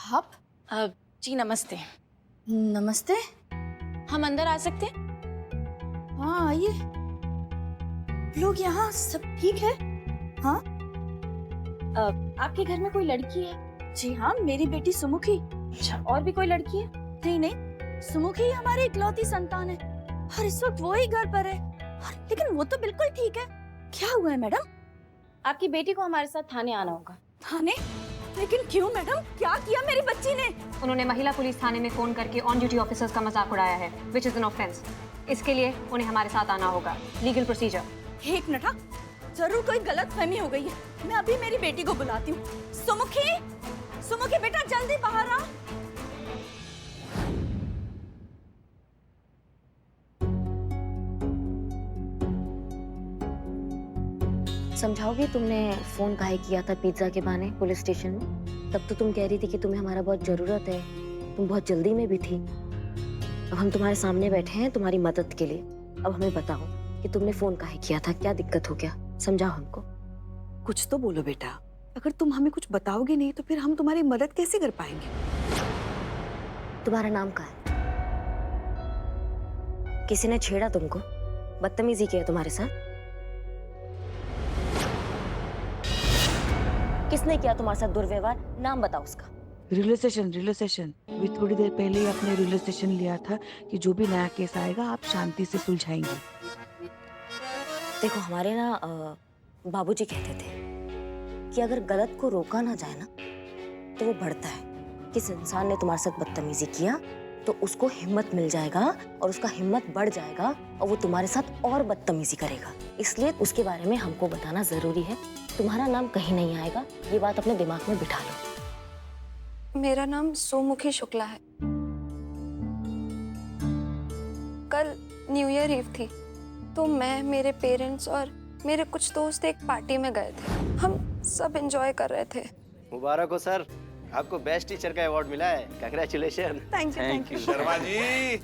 आप? जी नमस्ते। नमस्ते। हम अंदर आ सकते हैं? हाँ आइए। लोग यहाँ सब ठीक है? हाँ आपके घर में कोई लड़की है? जी हाँ, मेरी बेटी सुमुखी। अच्छा, और भी कोई लड़की है? नहीं नहीं, सुमुखी ही हमारी इकलौती संतान है और इस वक्त वो ही घर पर है। लेकिन वो तो बिल्कुल ठीक है। क्या हुआ है मैडम? आपकी बेटी को हमारे साथ थाने आना होगा। थाने? लेकिन क्यों मैडम? क्या किया मेरी बच्ची ने? उन्होंने महिला पुलिस थाने में फोन करके ऑन ड्यूटी ऑफिसर्स का मजाक उड़ाया है, विच इज एन ऑफेंस। इसके लिए उन्हें हमारे साथ आना होगा, लीगल प्रोसीजर। एक मिनट, हाँ, जरूर कोई गलतफहमी हो गई है। मैं अभी मेरी बेटी को बुलाती हूँ। सुमुखी, सुमुखी बेटा जल्दी बाहर आ। समझाओगी तुमने फोन काहे किया था पिज्जा के बहाने पुलिस स्टेशन में? तब तो तुम कह रही थी कि तुम्हें हमारा बहुत जरूरत है, तुम बहुत जल्दी में भी थी। अब हम तुम्हारे सामने बैठे हैं तुम्हारी मदद के लिए। अब हमें बताओ कि तुमने फोन काहे किया था, क्या दिक्कत हो गया, समझाओ हमको। कुछ तो बोलो बेटा, अगर तुम हमें कुछ बताओगे नहीं तो फिर हम तुम्हारी मदद कैसे कर पाएंगे? तुम्हारा नाम क्या है? किसी ने छेड़ा तुमको, बदतमीजी किया तुम्हारे साथ? किसने किया तुम्हारे साथ दुर्व्यवहार? नाम बताओ उसका। रिलेशन अभी थोड़ी देर पहले ही आपने रिलेशन लिया था कि जो भी नया केस आएगा आप शांति से सुलझाएंगे। देखो हमारे ना बाबूजी कहते थे कि अगर गलत को रोका ना जाए ना तो वो बढ़ता है। किस इंसान ने तुम्हारे साथ बदतमीजी किया तो उसको हिम्मत मिल जाएगा और उसका हिम्मत बढ़ जाएगा और वो तुम्हारे साथ और बदतमीजी करेगा। इसलिए उसके बारे में हमको बताना जरूरी है। तुम्हारा नाम कहीं नहीं आएगा, ये बात अपने दिमाग में बिठा लो। मेरा नाम सुमुखी शुक्ला है। कल न्यू ईयर ईव थी तो मैं, मेरे पेरेंट्स और मेरे कुछ दोस्त एक पार्टी में गए थे। हम सब एंजॉय कर रहे थे। मुबारक हो सर, आपको बेस्ट टीचर का अवार्ड मिला है। Congratulation. Thank you. Sharma ji,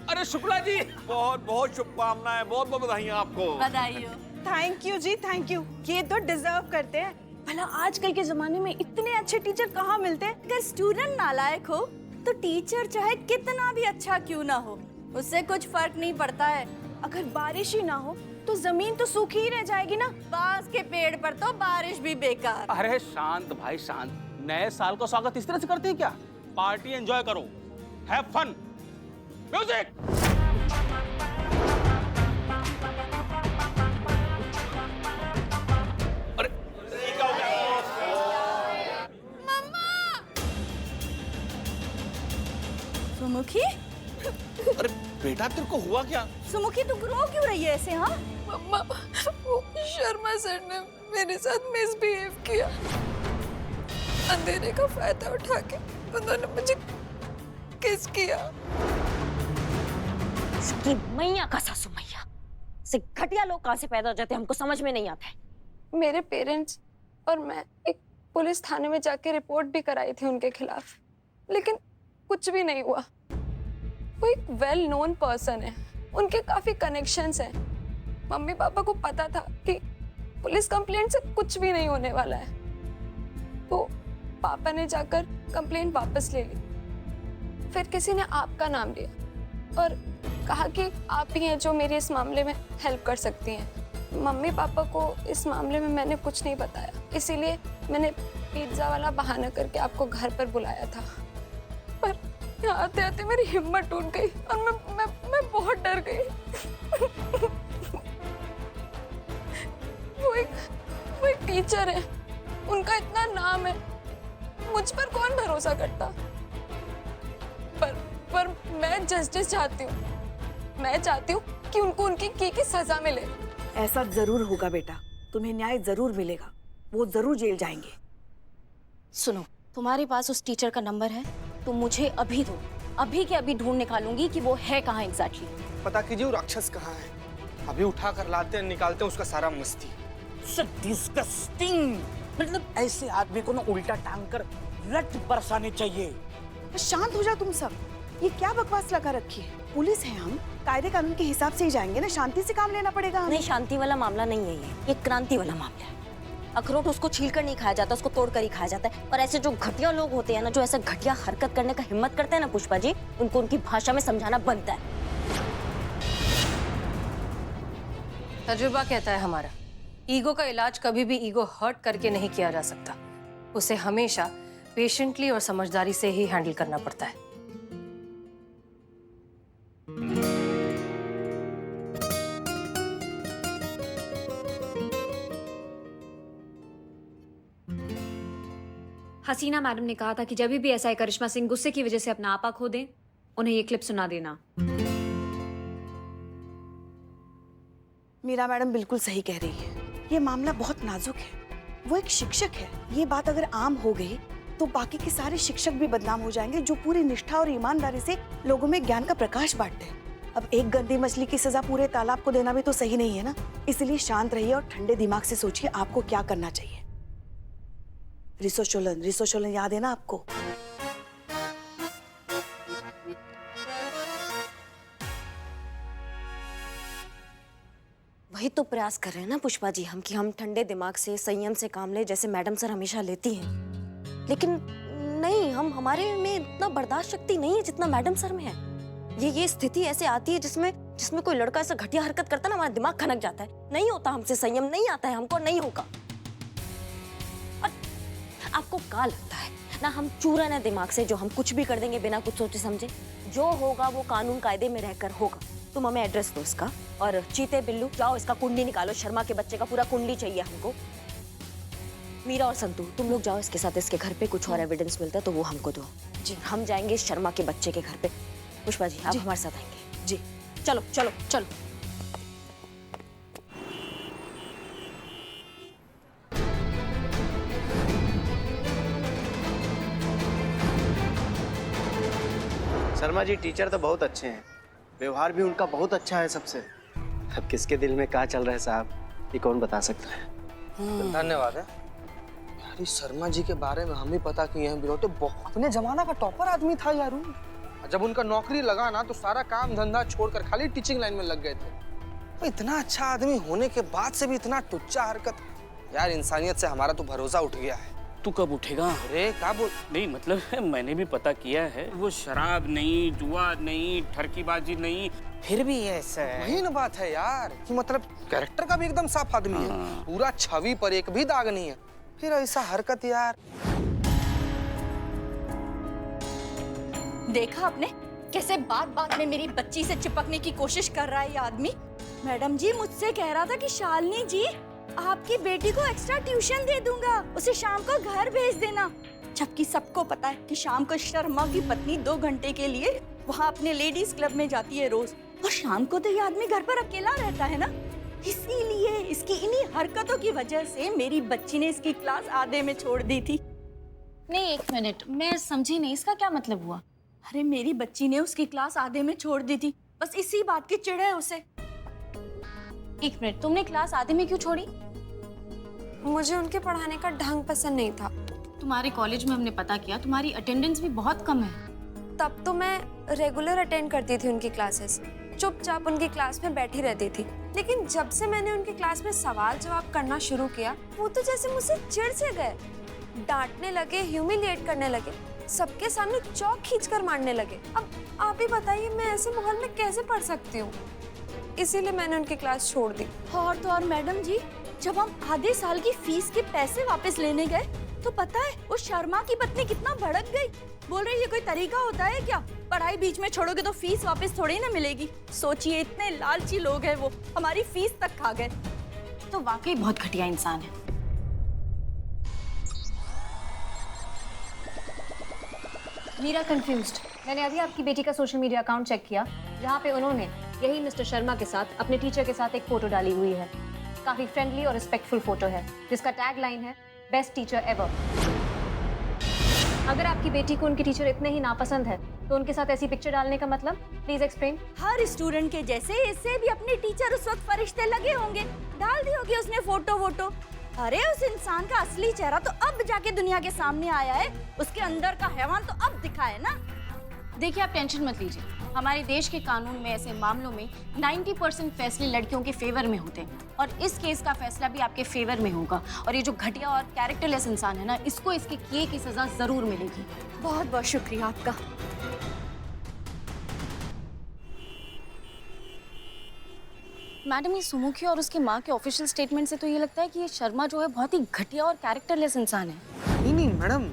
अरे शुक्ला जी, बहुत बहुत शुभकामनाएं, बहुत बहुत बधाइयां आपको। बधाई हो। थैंक यू जी, थैंक यू। ये तो डिजर्व करते हैं। भला आजकल के जमाने में इतने अच्छे टीचर कहाँ मिलते हैं? अगर स्टूडेंट नालायक हो तो टीचर चाहे कितना भी अच्छा क्यों ना हो उससे कुछ फर्क नहीं पड़ता है। अगर बारिश ही ना हो तो जमीन तो सूखी ही रह जाएगी ना। बांस के पेड़ पर तो बारिश भी बेकार। अरे शांत भाई शांत, नए साल का स्वागत इस तरह से करते हैं क्या? पार्टी एंजॉय करो, हैव फन, म्यूजिक। अरे ये क्या हो गया? सुमुखी, अरे बेटा तेरे को हुआ क्या? सुमुखी तू रो क्यों रही है ऐसे? हाँ मम्मा, वो शर्मा सर ने मेरे साथ मिसबिहेव किया। अंधेरे का फायदा उठा के उन्होंने मुझे किस किया। इसकी मैया का सासू मैया से घटिया लोग कहाँ से पैदा हो जाते हैं हमको समझ में नहीं आता है। मेरे पेरेंट्स और मैं एक पुलिस थाने में जाके रिपोर्ट भी कराई थी उनके खिलाफ, लेकिन कुछ भी नहीं हुआ। वो एक वेल नोन पर्सन है, उनके काफी कनेक्शंस हैं। मम्मी पापा को पता था कि पुलिस कंप्लेंट से कुछ भी नहीं होने वाला है, तो पापा ने जाकर कंप्लेंट वापस ले ली। फिर किसी ने आपका नाम लिया और कहा कि आप ही हैं जो मेरी इस मामले में हेल्प कर सकती हैं। मम्मी पापा को इस मामले में मैंने कुछ नहीं बताया, इसीलिए मैंने पिज्जा वाला बहाना करके आपको घर पर बुलाया था। पर यहाँ आते आते मेरी हिम्मत टूट गई और मैं बहुत डर गई। वो एक टीचर है, उनका इतना नाम है, मुझ पर कौन भरोसा करता? पर मैं जस्टिस चाहती हूँ। मैं चाहती हूँ कि उनको उनकी की सजा मिले। ऐसा जरूर होगा बेटा, तुम्हें न्याय जरूर मिलेगा, वो जरूर जेल जाएंगे। सुनो, तुम्हारे पास उस टीचर का नंबर है तो मुझे अभी दो, अभी के अभी ढूंढ निकालूंगी कि वो है कहाँ एग्जैक्टली। पता कीजिए वो राक्षस कहाँ है, अभी उठा कर लाते हैं, निकालते हैं उसका सारा मस्ती। डिस्गस्टिंग, मतलब ऐसे आदमी को ना उल्टा टांग कर रट बरसाने चाहिए। शांत हो जाओ तुम सब। ये क्या बकवास लगा रखी है? पुलिस है हम, कायदे कानून के हिसाब से ही जाएंगे ना, शांति से काम लेना पड़ेगा हमें। नहीं, शांति वाला मामला नहीं है ये क्रांति वाला मामला है। अखरोट उसको छील कर नहीं खाया जाता, उसको तोड़ कर ही खाया जाता है। और ऐसे जो घटिया लोग होते हैं ना, जो ऐसे घटिया हरकत करने का हिम्मत करते हैं ना पुष्पा जी, उनको उनकी भाषा में समझाना बनता है। तजुर्बा कहता है हमारा, ईगो का इलाज कभी भी ईगो हर्ट करके नहीं किया जा सकता। उसे हमेशा पेशेंटली और समझदारी से ही हैंडल करना पड़ता है। हसीना मैडम ने कहा था कि जब भी ऐसा है करिश्मा सिंह गुस्से की वजह से अपना आपा खो दें, उन्हें ये क्लिप सुना देना। मीरा मैडम बिल्कुल सही कह रही है, ये मामला बहुत नाजुक है। वो एक शिक्षक है, ये बात अगर आम हो गई तो बाकी के सारे शिक्षक भी बदनाम हो जाएंगे, जो पूरी निष्ठा और ईमानदारी से लोगों में ज्ञान का प्रकाश बांटते हैं। अब एक गंदी मछली की सजा पूरे तालाब को देना भी तो सही नहीं है ना। इसलिए शांत रहिए और ठंडे दिमाग से सोचिए आपको क्या करना चाहिए। रिसोचोलन याद है ना आपको? वही तो प्रयास कर रहे हैं ना पुष्पा जी हम, कि हम ठंडे दिमाग से संयम से काम ले, जैसे मैडम सर हमेशा लेती हैं। लेकिन नहीं, हमारे में इतना बर्दाश्त शक्ति नहीं है जितना मैडम सर में है। ये स्थिति ऐसे आती है जिसमें कोई लड़का ऐसा घटिया हरकत करता है ना, हमारा दिमाग खनक जाता है। नहीं होता हमसे संयम, नहीं आता है हमको, नहीं होगा। और आपको क्या लगता है ना, हम चूरन है दिमाग से, जो हम कुछ भी कर देंगे बिना कुछ सोचे समझे? जो होगा वो कानून कायदे में रहकर होगा। तुम हमें एड्रेस दो इसका, और चीते बिल्लू जाओ इसका कुंडली निकालो, शर्मा के बच्चे का पूरा कुंडली चाहिए हमको। मीरा और संतू तुम लोग जाओ इसके साथ, इसके घर पे कुछ और एविडेंस मिलता है तो वो हमको दो। जी हम जाएंगे शर्मा के बच्चे के घर पे। पुष्पा जी आप हमारे साथ आएंगे? जी चलो चलो चलो। शर्मा जी टीचर तो बहुत अच्छे हैं, व्यवहार भी उनका बहुत अच्छा है सबसे। अब किसके दिल में क्या चल रहा है साहब, ये कौन बता सकता है। धन्यवाद है यार, इस शर्मा जी के बारे में हम भी पता किए हैं। बिरोटे अपने जमाना का टॉपर आदमी था यार। जब उनका नौकरी लगा ना तो सारा काम धंधा छोड़कर खाली टीचिंग लाइन में लग गए थे। तो इतना अच्छा आदमी होने के बाद से भी इतना टुच्चा हरकत, यार इंसानियत से हमारा तो भरोसा उठ गया है। तू कब उठेगा? अरे क्या बोल, नहीं मतलब मैंने भी पता किया है, वो शराब नहीं, जुआ नहीं, ठरकीबाजी नहीं, फिर भी ऐसा है। वही ना बात है यार, कि मतलब कैरेक्टर का भी एकदम साफ आदमी है, पूरा छवि पर एक भी दाग नहीं है, फिर ऐसा हरकत यार। देखा आपने कैसे बात बात में मेरी बच्ची से चिपकने की कोशिश कर रहा है ये आदमी। मैडम जी मुझसे कह रहा था कि शालिनी जी आपकी बेटी को एक्स्ट्रा ट्यूशन दे दूंगा, उसे शाम को घर भेज देना। जबकि सबको पता है कि शाम को शर्मा की पत्नी 2 घंटे के लिए वहाँ अपने लेडीज क्लब में जाती है रोज, और शाम को तो ये आदमी घर पर अकेला रहता है ना। इसीलिए इसकी इन्हीं हरकतों की वजह से मेरी बच्ची ने इसकी क्लास आधे में छोड़ दी थी। नहीं 1 मिनट, मैं समझी नहीं, इसका क्या मतलब हुआ? अरे मेरी बच्ची ने उसकी क्लास आधे में छोड़ दी थी, बस इसी बात की चिढ़ है उसे। 1 मिनट, तुमने क्लास आधे में क्यों छोड़ी? मुझे उनके पढ़ाने का ढंग पसंद नहीं था। तुम्हारे कॉलेज में हमने पता किया, तुम्हारी अटेंडेंस भी बहुत कम है। तब तो मैं रेगुलर अटेंड करती थी उनकी क्लासेस, चुपचाप उनकी क्लास में बैठी रहती थी। लेकिन जब से मैंने उनकी क्लास में सवाल जवाब करना शुरू किया, वो तो जैसे मुझसे चिढ़ से गए, डांटने लगे, ह्यूमिलिएट करने लगे, सबके सामने चौक खींचकर मारने लगे। अब आप ही बताइए मैं ऐसे माहौल में कैसे पढ़ सकती हूँ? इसीलिए मैंने उनकी क्लास छोड़ दी। और तो और मैडम जी, जब हम आधे साल की फीस के पैसे वापस लेने गए तो पता है वो शर्मा की पत्नी कितना भड़क गई। बोल रही है कोई तरीका होता है क्या, पढ़ाई बीच में छोड़ोगे तो फीस वापस थोड़ी ना मिलेगी। सोचिए इतने लालची लोग हैं वो, हमारी फीस तक खा गए। तो वाकई बहुत घटिया इंसान है। मीरा कंफ्यूज्ड। मैंने अभी आपकी बेटी का सोशल मीडिया अकाउंट चेक किया, जहाँ पे उन्होंने यही मिस्टर शर्मा के साथ अपने टीचर के साथ एक फोटो डाली हुई है। काफी फ्रेंडली और रिस्पेक्टफुल फोटो है, जिसका टैग लाइन है बेस्ट टीचर एवर। अगर आपकी बेटी को उनकी टीचर इतने ही नापसंद है तो उनके साथ ऐसी पिक्चर डालने का मतलब, प्लीज एक्सप्लेन। हर स्टूडेंट के जैसे इससे भी अपने टीचर उस वक्त फरिश्ते लगे होंगे, डाल दी होगी उसने फोटो वोटो। अरे उस इंसान का असली चेहरा तो अब जाके दुनिया के सामने आया है, उसके अंदर का हैवान तो अब दिखा है ना। देखिए, आप टेंशन मत लीजिए। हमारे देश के कानून में ऐसे मामलों में 90% फैसले लड़कियों के फेवर में होते हैं और इस केस का फैसला भी आपके फेवर में होगा। और ये जो घटिया और कैरेक्टरलेस इंसान है ना, इसको इसके किए की सजा जरूर मिलेगी। बहुत बहुत शुक्रिया आपका। मैडम, ये सुमुखी और उसकी माँ के ऑफिशियल स्टेटमेंट से तो ये लगता है कि ये शर्मा जो है बहुत ही घटिया और कैरेक्टरलेस इंसान है। नहीं मैडम,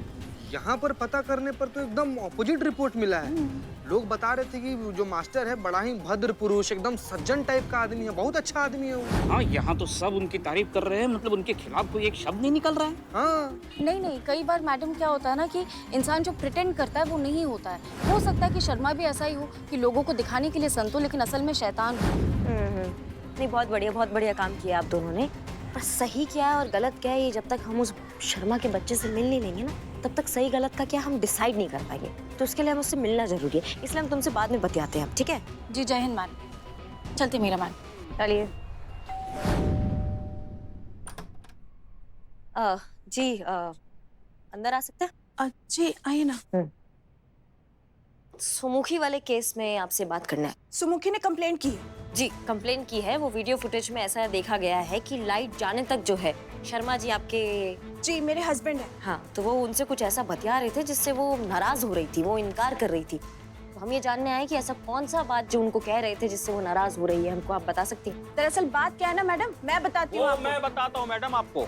यहाँ पर पता करने पर तो एकदम ऑपोजिट रिपोर्ट मिला है। लोग बता रहे थे कि जो मास्टर है बड़ा ही भद्र पुरुष, एकदम सज्जन टाइप का आदमी है, बहुत अच्छा आदमी है वो। हाँ, यहाँ तो सब उनकी तारीफ कर रहे हैं, मतलब उनके खिलाफ कोई एक शब्द नहीं निकल रहा है। हाँ। नहीं, कई बार मैडम क्या होता है ना कि इंसान जो प्रिटेंड करता है वो नहीं होता है। हो सकता है कि शर्मा भी ऐसा ही हो कि लोगों को दिखाने के लिए संत हो लेकिन असल में शैतान हो। नहीं, बहुत बढ़िया काम किया आप दोनों ने। पर सही क्या है और गलत क्या है, ये जब तक हम उस शर्मा के बच्चे से मिल नहीं लेंगे ना, तब तक सही गलत का क्या हम डिसाइड नहीं कर पाएंगे। तो उसके लिए हमें उससे मिलना जरूरी है, इसलिए हम तुमसे बाद में बतियाते हैं, ठीक है? जी, जय हिंद मैम। चलते मीरा मैम। चलिए। जी, अंदर आ सकते हैं? जी आइए ना। सुमुखी वाले केस में आपसे बात करना है। सुमुखी ने कंप्लेंट की है। जी, कंप्लेन की है। वो वीडियो फुटेज में ऐसा देखा गया है कि लाइट जाने तक जो है शर्मा जी आपके, जी मेरे हस्बैंड है। हाँ, तो वो उनसे कुछ ऐसा बतिया रहे थे जिससे वो नाराज हो रही थी, वो इनकार कर रही थी। तो हम ये जानने आए कि ऐसा कौन सा बात जो उनको कह रहे थे जिससे वो नाराज हो रही है, हमको आप बता सकती हैं? दरअसल बात क्या है ना मैडम, मैं बताती हूँ आपको। मैं बताता हूँ मैडम आपको।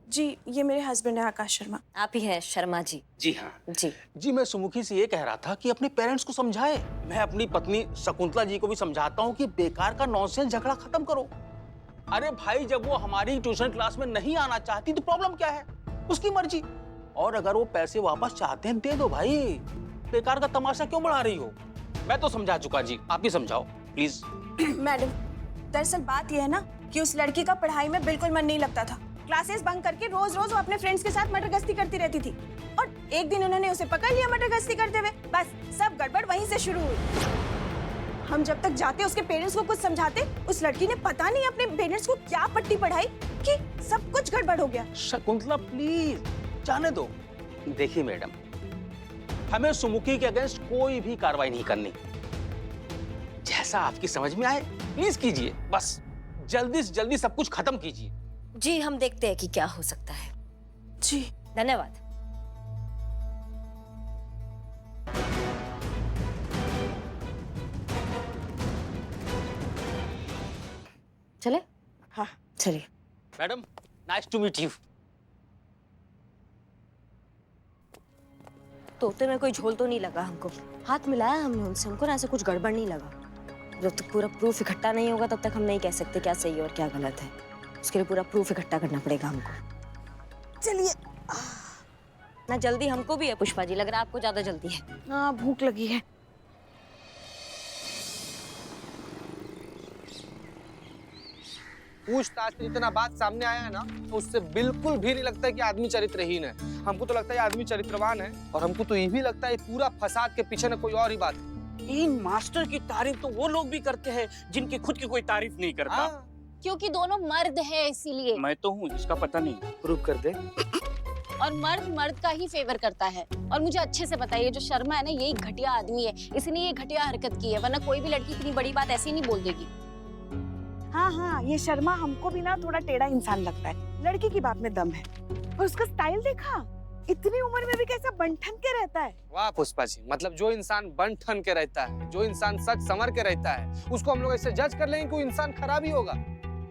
जी, ये मेरे हस्बैंड है आकाश शर्मा। आप ही हैं शर्मा जी? जी हाँ जी। जी, मैं सुमुखी से ये कह रहा था कि अपने पेरेंट्स को समझाए। मैं अपनी पत्नी शकुंतला जी को भी समझाता हूँ कि बेकार का नॉनसेंस झगड़ा खत्म करो। अरे भाई, जब वो हमारी ट्यूशन क्लास में नहीं आना चाहती तो प्रॉब्लम क्या है, उसकी मर्जी। और अगर वो पैसे वापस चाहते हैं दे दो भाई, बेकार का तमाशा क्यों बढ़ा रही हो? मैं तो समझा चुका जी, आप ही समझाओ प्लीज। मैडम, दरअसल बात यह है ना कि उस लड़की का पढ़ाई में बिल्कुल मन नहीं लगता था। क्लासेस बंक करके रोज रोज वो अपने फ्रेंड्स के साथ मटरगश्ती करती रहती थी और एक दिन उन्होंने उसे पकड़ लिया मटरगश्ती करते हुए। बस सब गड़बड़ वहीं से शुरू हुई। हम जब तक जाते उसके पेरेंट्स को कुछ समझाते, उस लड़की ने पता नहीं अपने पेरेंट्स को क्या पट्टी पढ़ाई कि सब कुछ गड़बड़ हो गया। शकुंतला प्लीज जाने दो। देखिए मैडम, हमें सुमुखी के अगेंस्ट कोई भी कार्रवाई नहीं करनी। जैसा आपकी समझ में आए प्लीज कीजिए, बस जल्दी से जल्दी सब कुछ खत्म कीजिए। जी, हम देखते हैं कि क्या हो सकता है। जी, धन्यवाद। चले? हाँ चलिए। Madam, nice to meet you. तोते में कोई झोल तो नहीं लगा हमको। हाथ मिलाया हमने उनसे, हमको ना ऐसे कुछ गड़बड़ नहीं लगा। जब तक पूरा प्रूफ इकट्ठा नहीं होगा तब तक हम नहीं कह सकते क्या सही है और क्या गलत है। उसके लिए पूरा प्रूफ इकट्ठा करना पड़ेगा हमको। चलिए। ना जल्दी हमको भी है पुष्पा जी, लग रहा है आपको ज्यादा जल्दी है। हाँ, भूख लगी है। पूछताछ में इतना बात सामने आया है ना, तो उससे बिल्कुल भी नहीं लगता है कि आदमी चरित्रहीन है। हमको तो लगता है आदमी चरित्रवान है, और हमको तो ये भी लगता है पूरा फसाद के पीछे न कोई और ही बात है। इन मास्टर की तारीफ तो वो लोग भी करते हैं जिनकी खुद की कोई तारीफ नहीं करता। हाँ। क्योंकि दोनों मर्द है इसीलिए। मैं तो हूँ, इसका पता नहीं। प्रूव कर दे। और मर्द मर्द का ही फेवर करता है। और मुझे अच्छे से पता है ये जो शर्मा है ना, यही घटिया आदमी है, इसने ये घटिया हरकत की है, वरना कोई भी लड़की इतनी बड़ी बात ऐसे ही नहीं बोल देगी। हाँ हाँ, ये शर्मा हमको भी ना थोड़ा टेढ़ा इंसान लगता है। लड़की की बात में दम है। और उसका स्टाइल देखा, इतनी उम्र में भी कैसा बन-ठन के रहता है। वाह पुष्पा जी, मतलब जो इंसान बन ठन के रहता है, जो इंसान सच संवर के रहता है, उसको हम लोग ऐसे जज कर लेंगे कि वो इंसान खराब ही होगा।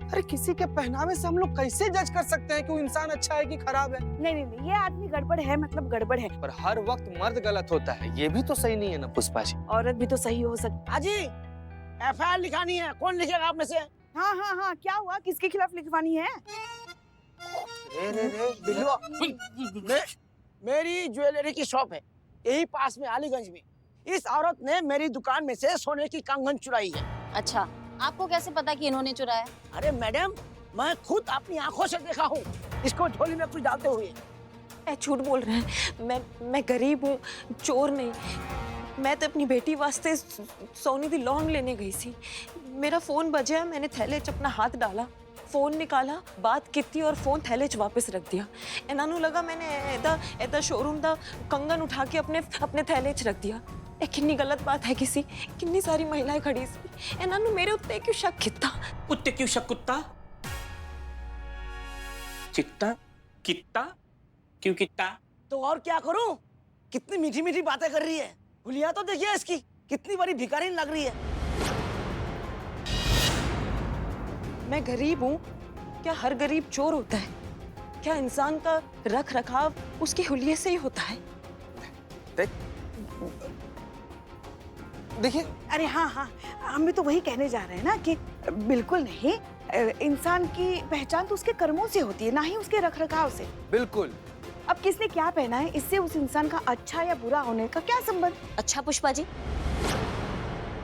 अरे किसी के पहनावे से हम लोग कैसे जज कर सकते हैं कि वो इंसान अच्छा है कि खराब है? नहीं, ये आदमी गड़बड़ है, मतलब गड़बड़ है। पर हर वक्त मर्द गलत होता है, ये भी तो सही नहीं है ना पुष्पा जी। औरत भी तो सही हो सकती। हाजी, एफआईआर लिखानी है, कौन लिखेगा आप में से? हाँ, क्या हुआ, किसके खिलाफ लिखवानी है? मेरी ज्वेलरी की शॉप है, यही पास में अलीगंज में। इस औरत ने मेरी दुकान में से सोने की कंगन चुराई है। अच्छा, आपको कैसे पता कि इन्होंने चुराया? अरे मैडम, मैं खुद अपनी आंखों से देखा हूँ इसको झोली में कुछ डालते हुए। झूठ बोल रहे हैं, मैं गरीब हूँ, चोर नहीं। मैं तो अपनी बेटी वास्ते सोने दी लौंग लेने गई थी। मेरा फोन बजा, मैंने थैले च अपना हाथ डाला, फोन निकाला, बात की और फोन थैले च वापस रख दिया। इन्होंने लगा मैंने ऐदा शोरूम दा कंगन उठा के अपने थैले च रख दिया। ये कितनी गलत बात है किसी, कितनी सारी महिलाएं खड़ी सी, इन्होंने मेरे उत्ते क्यों शक किता? उत्ते क्यों शक कुत्ता? चित्ता कित्ता क्यों कित्ता? तो और क्या करूं? कितनी मीठी मीठी बातें कर रही है। हुलिया तो देखिए इसकी, कितनी बड़ी भिखारी लग रही है। मैं गरीब हूँ, क्या हर गरीब चोर होता है? क्या इंसान का रख रखाव उसके हुलिये से ही होता है? देखिए, अरे हाँ, हम भी तो वही कहने जा रहे हैं ना कि बिल्कुल नहीं, इंसान की पहचान तो उसके कर्मों से होती है, ना ही उसके रख रखाव से। बिल्कुल। अब किसने क्या पहना है, इससे उस इंसान का अच्छा या बुरा होने का क्या संबंध? अच्छा पुष्पा जी,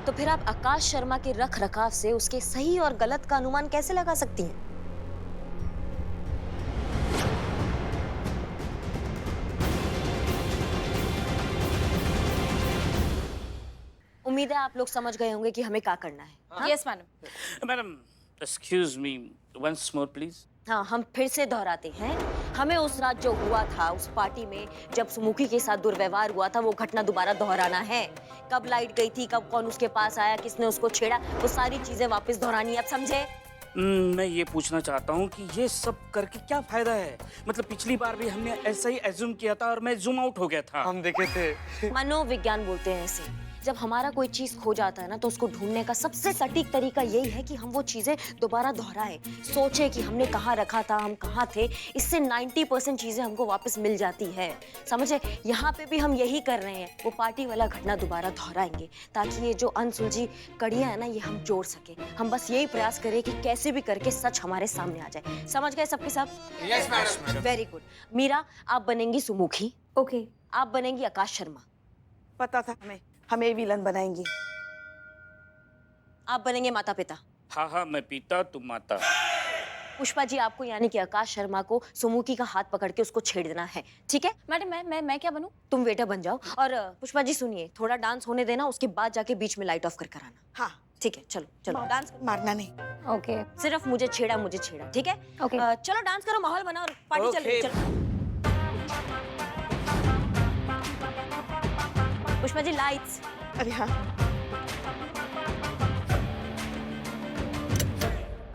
तो फिर आप आकाश शर्मा के रख रखाव से उसके सही और गलत का अनुमान कैसे लगा सकती हैं? उम्मीद है आप लोग समझ गए होंगे कि हमें क्या करना है। Yes madam. Madam excuse me once more please. हाँ, हम फिर से दोहराते हैं, हमें उस रात जो हुआ था उस पार्टी में जब सुमुखी के साथ दुर्व्यवहार हुआ था वो घटना दोबारा दोहराना है। कब लाइट गई थी, कब कौन उसके पास आया, किसने उसको छेड़ा, वो सारी चीजें वापस दोहरानी है, आप समझे? मैं ये पूछना चाहता हूँ कि ये सब करके क्या फायदा है? मतलब पिछली बार भी हमने ऐसा ही एज्यूम किया था और मैं जूम आउट हो गया था। हम देखे थे। मनोविज्ञान बोलते हैं ऐसे। जब हमारा कोई चीज खो जाता है ना तो उसको ढूंढने का सबसे सटीक तरीका यही है कि हम वो चीजें दोबारा दोहराएं, सोचें कि हमने कहाँ रखा था, हम कहाँ थे। इससे 90% चीजें हमको वापस मिल जाती है, समझे? यहाँ पे भी हम यही कर रहे हैं, वो पार्टी वाला घटना दोबारा दोहराएंगे ताकि ये जो अनसुलझी कड़ियां है ना ये हम जोड़ सके। हम बस यही प्रयास करें कि कैसे भी करके सच हमारे सामने आ जाए। समझ गए सबके सब? Yes madam. Very good. Meera, आप बनेंगी सुमुखी। ओके। आप बनेंगी आकाश शर्मा। पता था हमें विलन बनाएंगी। आप बनेंगे माता पिता। हाँ, मैं पिता, तुम माता। पुष्पा जी, आपको यानी कि आकाश शर्मा को सुमुखी का हाथ पकड़ के उसको छेड़ देना है, ठीक है? मैडम मैं क्या बनूं? तुम वेटर बन जाओ। और पुष्पा जी सुनिए, थोड़ा डांस होने देना, उसके बाद जाके बीच में लाइट ऑफ कर आना। हाँ ठीक है, चलो डांस मारना नहीं। ओके। सिर्फ मुझे छेड़ा, ठीक है? ओके। चलो डांस करो, माहौल बनाओ, पार्टी चल रही है। चलो पुष्पा जी, लाइट्स। अरे हाँ।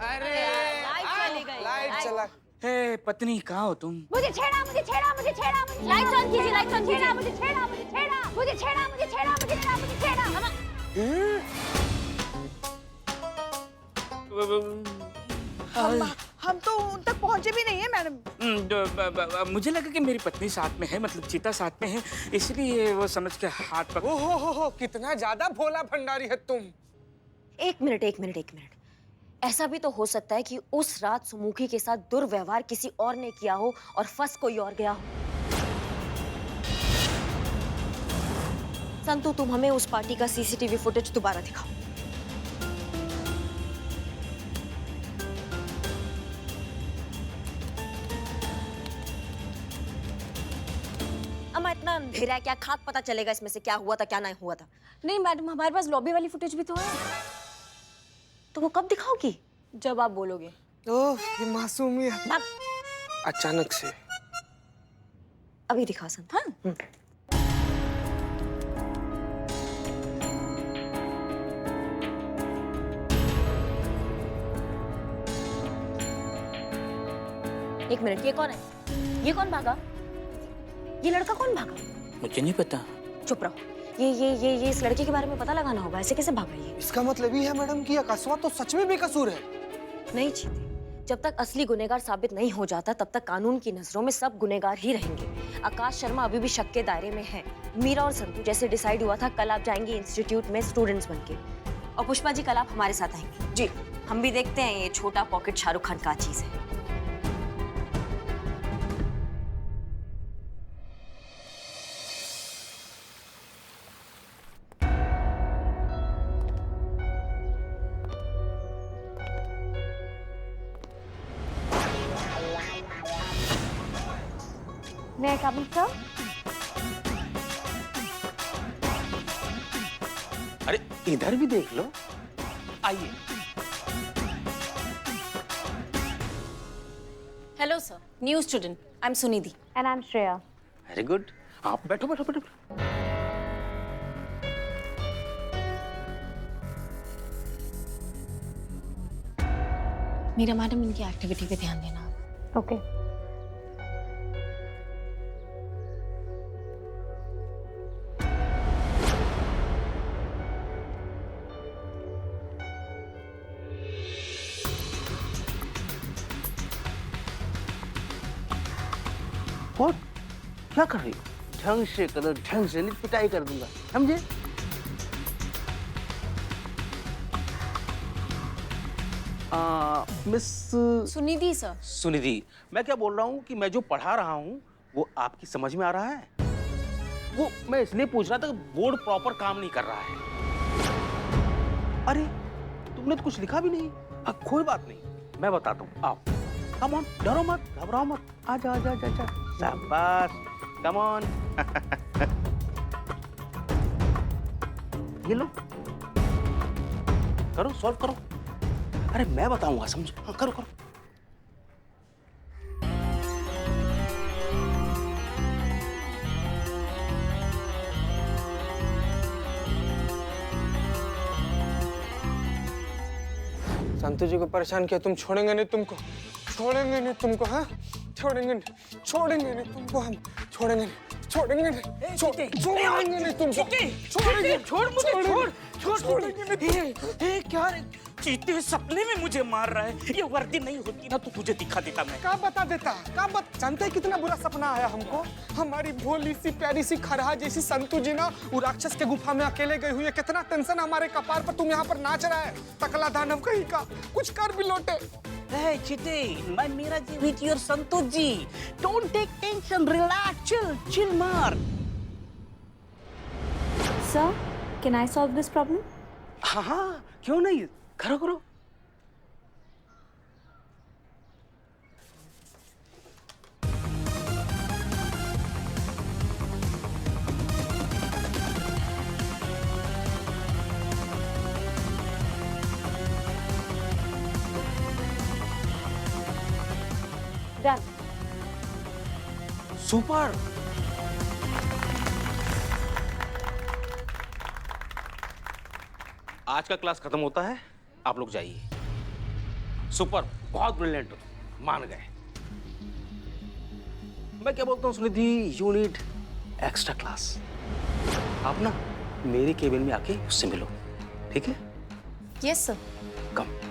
अरे लाइट चली गई। लाइट चला। हे पत्नी, कहाँ हो तुम? मुझे छेड़ा लाइट्स ऑन कीजिए, लाइट्स ऑन कीजिए। मुझे छेड़ा हम तो उन तक पहुंचे भी नहीं है मैडम। मुझे लगा कि मेरी पत्नी साथ में है, मतलब चीता साथ में है, इसलिए वो समझ के हाथ पकड़। हो कितना ज्यादा भोला भंडारी है तुम। एक मिनट। ऐसा भी तो हो सकता है कि उस रात सुमुखी के साथ दुर्व्यवहार किसी और ने किया हो और फंस कोई और गया हो। संतु, तुम हमें उस पार्टी का सीसीटीवी फुटेज दोबारा दिखाओ। अम्मा, इतना अंधेरा है, क्या खाक पता चलेगा इसमें से क्या हुआ था क्या नहीं हुआ था? नहीं मैडम, हमारे पास लॉबी वाली फुटेज भी तो है। तो वो कब दिखाओगी? जब आप बोलोगे। ओह, ये मासूमियत अचानक से। अभी दिखा संत। हाँ। एक मिनट, ये कौन है? ये कौन भागा? ये लड़का कौन भागा? मुझे नहीं पता। चुप रहो। ये इस लड़के के बारे में पता लगाना होगा, ऐसे कैसे भागा ये? इसका मतलब ये है मैडम कि अकस्वा तो सच में बेकसूर है। नहीं चीते, जब तक असली गुनहगार साबित नहीं हो जाता तब तक कानून की नजरों में सब गुनहगार ही रहेंगे। आकाश शर्मा अभी भी शक के दायरे में है। मीरा और संतु, जैसे डिसाइड हुआ था, कल आप जाएंगे इंस्टीट्यूट में स्टूडेंट्स बनके, और पुष्पा जी कल आप हमारे साथ आएंगे। जी। हम भी देखते हैं ये छोटा पॉकेट शाहरुख खान का चीज है। मैं कम सर। अरे इधर भी देख लो, आइए। Hello sir, new student, I am Sunidhi. And I am Shreya. Very good. आप बैठो बैठो बैठो। मीरा मैडम, इनकी एक्टिविटी पे ध्यान देना। ओके। और क्या कर रही हो? ढंग से करो, ढंग से, नहीं पिटाई कर दूंगा, समझे? Miss Sunidhi sir. सुनिधि, मैं क्या बोल रहा हूँ कि मैं जो पढ़ा रहा हूँ वो आपकी समझ में आ रहा है? वो मैं इसलिए पूछ रहा था कि बोर्ड प्रॉपर काम नहीं कर रहा है। अरे तुमने तो कुछ लिखा भी नहीं। अब कोई बात नहीं, मैं बताता हूँ, आओ। कम ऑन, डरो मत, घबराओ मत, आजा आजा आजा आजा। शाबाश, कम ऑन। ये लो, करो, सॉल्व करो। अरे मैं बताऊंगा, समझो। हाँ, करो करो। संतु जी को परेशान किया, तुम छोड़ेंगे नहीं तुमको, छोड़ेंगे नहीं तुमको, हाँ छोड़ेंगे नहीं, छोड़ेंगे नहीं तुमको, हम छोड़ेंगे नहीं, छोड़ेंगे नहीं, छोड़ेंगे नहीं तुमको, छोड़ेंगे, छोड़ मुझे, छोड़ छोड़ेंगे नहीं। क्या रे? चीते सपने में मुझे मार रहा है। ये वर्दी नहीं होती ना तो तुझे दिखा देता मैं। क्या बता देता, क्या जानते हैं कितना बुरा सपना आया हमको? हमारी भोली सी प्यारी सी खरहा जैसी संतु जी ना वो राक्षस के गुफा में अकेले गई हुई है। कितना टेंशन हमारे कपार पर, तुम यहाँ पर नाच रहा है टकला दानव कहीं का, कुछ कर भी लौटे। Hey, Chite, my Meera ji with your Santosh ji. Don't take tension, relax, chill maar. Sir, can I solve this problem? हाँ हाँ, क्यों नहीं, करो करो। Done. सुपर। आज का क्लास खत्म होता है, आप लोग जाइए। सुपर, बहुत ब्रिलियंट हो, मान गए। मैं क्या बोलता हूँ Sunidhi, you need extra class. आप ना मेरे केबिन में आके उससे मिलो, ठीक है? Yes sir. कम।